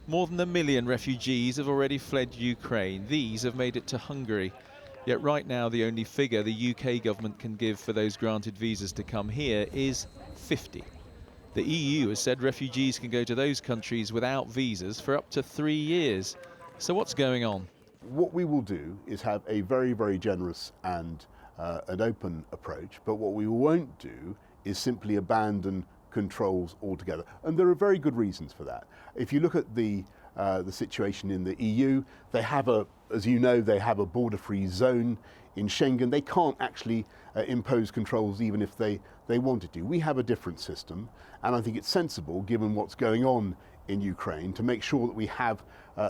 More than 1 million refugees have already fled Ukraine. These have made it to Hungary. Yet right now the only figure the UK government can give for those granted visas to come here is 50. The EU has said refugees can go to those countries without visas for up to 3 years. So what's going on? What we will do is have a very, very generous and an open approach, but what we won't do is simply abandon controls altogether. And there are very good reasons for that. If you look at the situation in the EU, they have as you know, they have a border-free zone in Schengen. They can't actually impose controls even if they wanted to. We have a different system, and I think it's sensible, given what's going on in Ukraine, to make sure that we have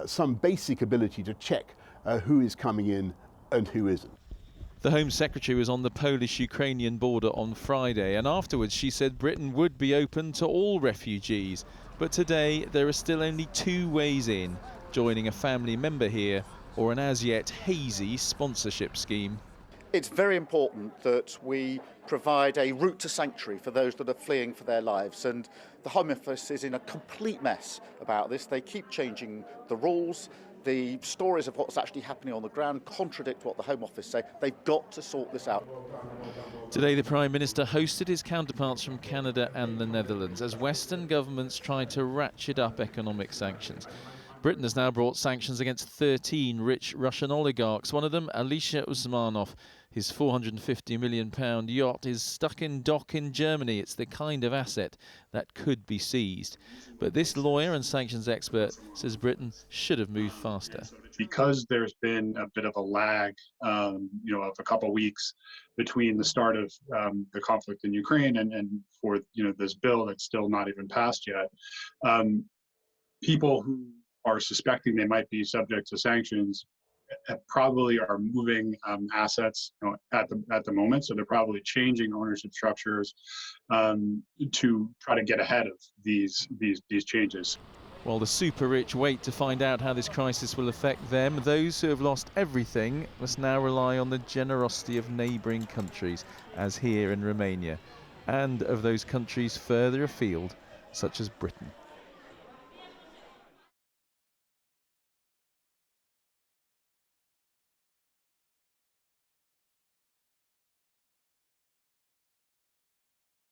some basic ability to check who is coming in and who isn't. The Home Secretary was on the Polish-Ukrainian border on Friday, and afterwards she said Britain would be open to all refugees. But today there are still only 2 ways in: joining a family member here or an as yet hazy sponsorship scheme. It's very important that we provide a route to sanctuary for those that are fleeing for their lives, and the Home Office is in a complete mess about this. They keep changing the rules. The stories of what's actually happening on the ground contradict what the Home Office say. They've got to sort this out. Today the Prime Minister hosted his counterparts from Canada and the Netherlands as Western governments tried to ratchet up economic sanctions. Britain has now brought sanctions against 13 rich Russian oligarchs. One of them, Alisher Usmanov. His £450 million yacht is stuck in dock in Germany. It's the kind of asset that could be seized. But this lawyer and sanctions expert says Britain should have moved faster. Because there's been a bit of a lag, of a couple of weeks between the start of the conflict in Ukraine and for this bill that's still not even passed yet, people who are suspecting they might be subject to sanctions probably are moving assets at the moment, so they're probably changing ownership structures to try to get ahead of these changes. While the super rich wait to find out how this crisis will affect them, those who have lost everything must now rely on the generosity of neighbouring countries, as here in Romania, and of those countries further afield, such as Britain.